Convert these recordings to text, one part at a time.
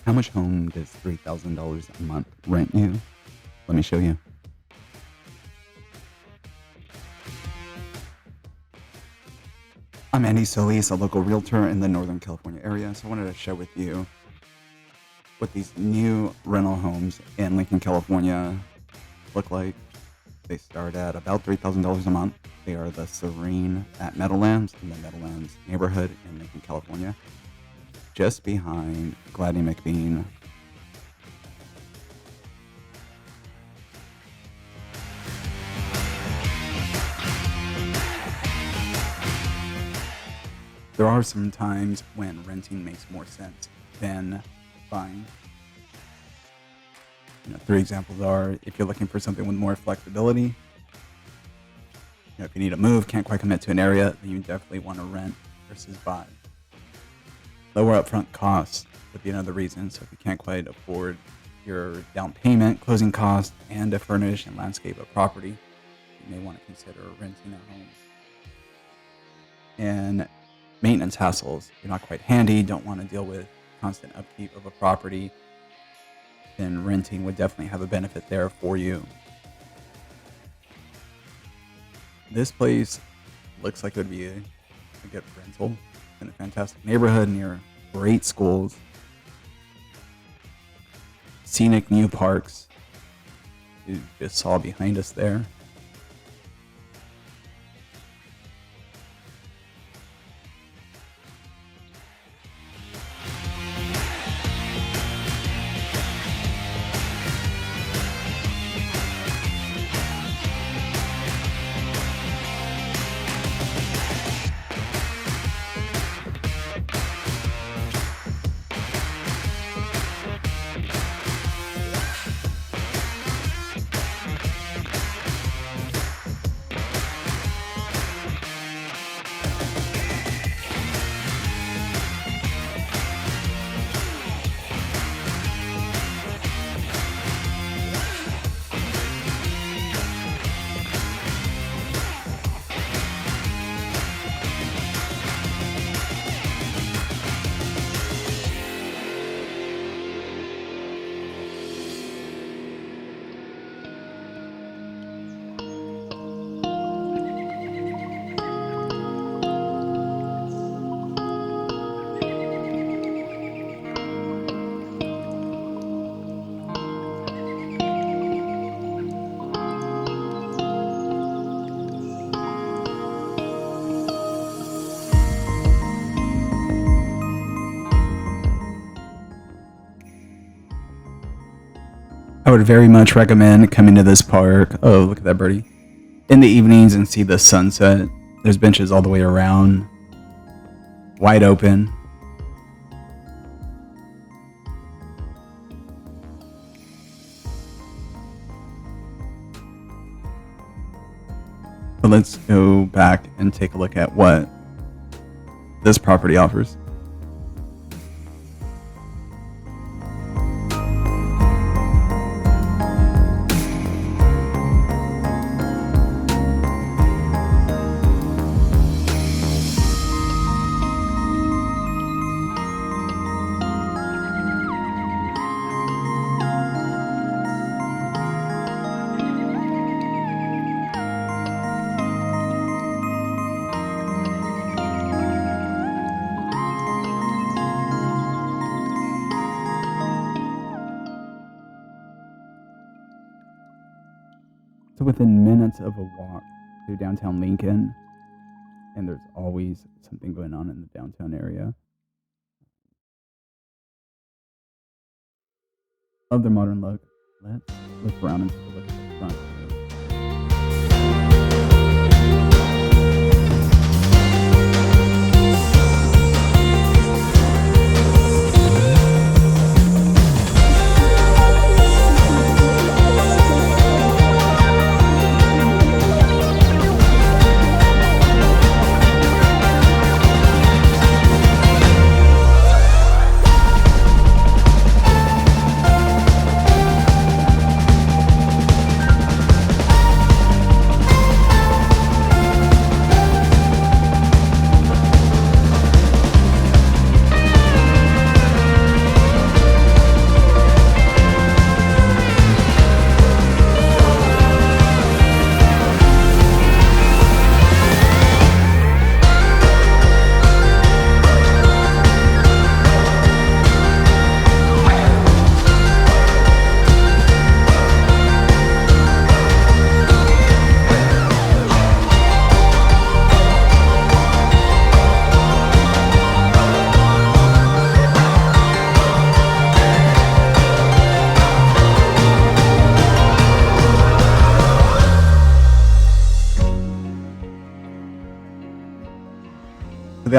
How much home does $3,000 a month rent you? Let me show you. I'm Andy Solis, a local realtor in the Northern California area. So I wanted to share with you what these new rental homes in Lincoln, California look like. They start at about $3,000 a month. They are the Serene at Meadowlands in the Meadowlands neighborhood in Lincoln, California, just behind Gladdy McBean. There are some times when renting makes more sense than buying. Three examples are if you're looking for something with more flexibility, if you need to move, can't quite commit to an area, then you definitely want to rent versus buy. Lower upfront costs would be another reason. So if you can't quite afford your down payment, closing costs, and to furnish and landscape a property, you may want to consider renting a home. And maintenance hassles, you're not quite handy, don't want to deal with constant upkeep of a property, then renting would definitely have a benefit there for you. This place looks like it would be a good rental in a fantastic neighborhood near great schools, scenic new parks. You just saw behind us there. I would very much recommend coming to this park. Oh, look at that birdie. In the evenings and see the sunset. There's benches all the way around. Wide open. But let's go back and take a look at what this property offers. So within minutes of a walk to downtown Lincoln, and there's always something going on in the downtown area. Love their modern look. Let's look around and take a look at the front.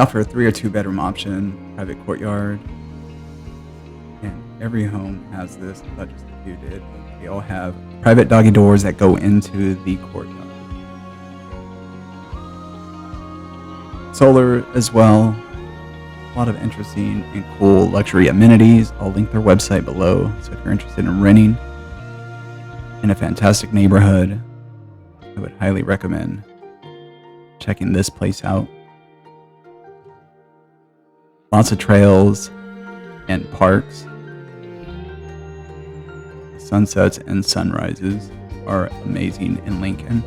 offer a 3 or 2 bedroom option, private courtyard, and every home has this, not just a few did, but they all have private doggy doors that go into the courtyard. Solar as well. A lot of interesting and cool luxury amenities. I'll link their website below, so if you're interested in renting in a fantastic neighborhood, I would highly recommend checking this place out. Lots of trails and parks. Sunsets and sunrises are amazing in Lincoln.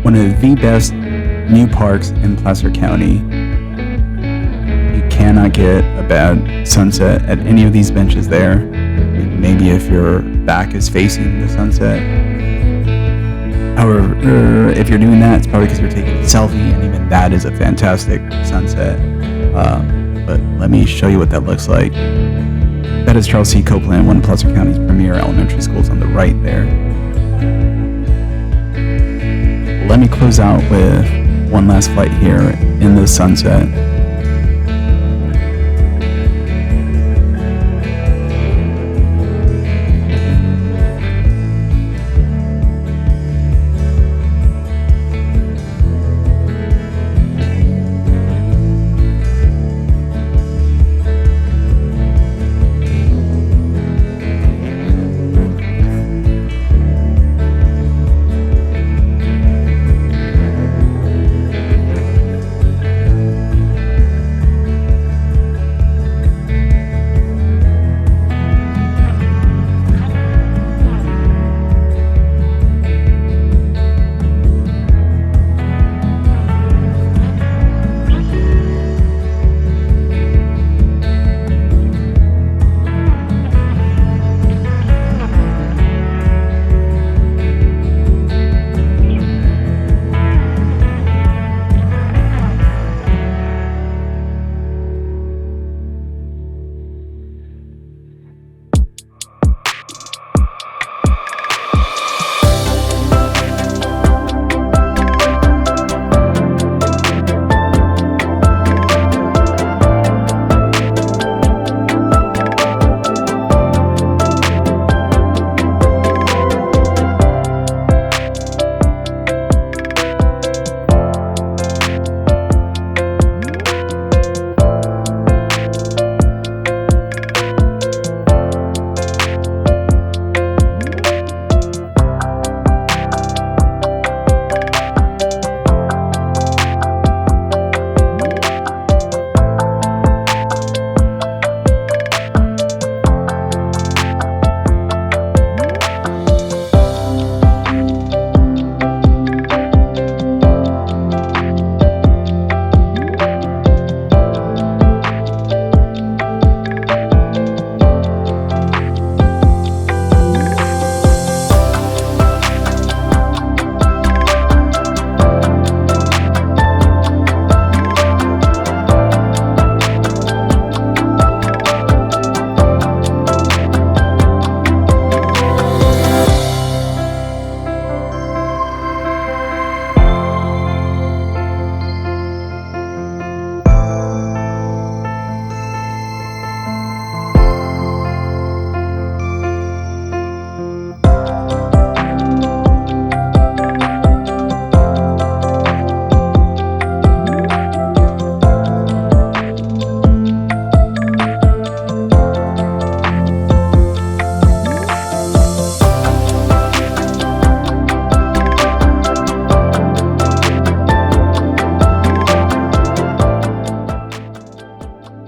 One of the best new parks in Placer County. You cannot get a bad sunset at any of these benches there. Maybe if your back is facing the sunset. However, if you're doing that, it's probably because you're taking a selfie, and even that is a fantastic sunset. But let me show you what that looks like. That is Charles C. Copeland, one of Placer County's premier elementary schools, on the right there. Let me close out with one last flight here in the sunset.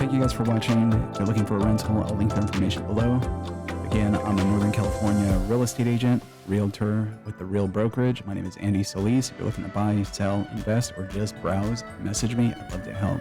thank you guys for watching. If you're looking for a rental, I'll link the information below. Again, I'm a Northern California real estate agent, realtor with the Real Brokerage. My name is Andy Solis. If you're looking to buy, sell, invest, or just browse, message me. I'd love to help.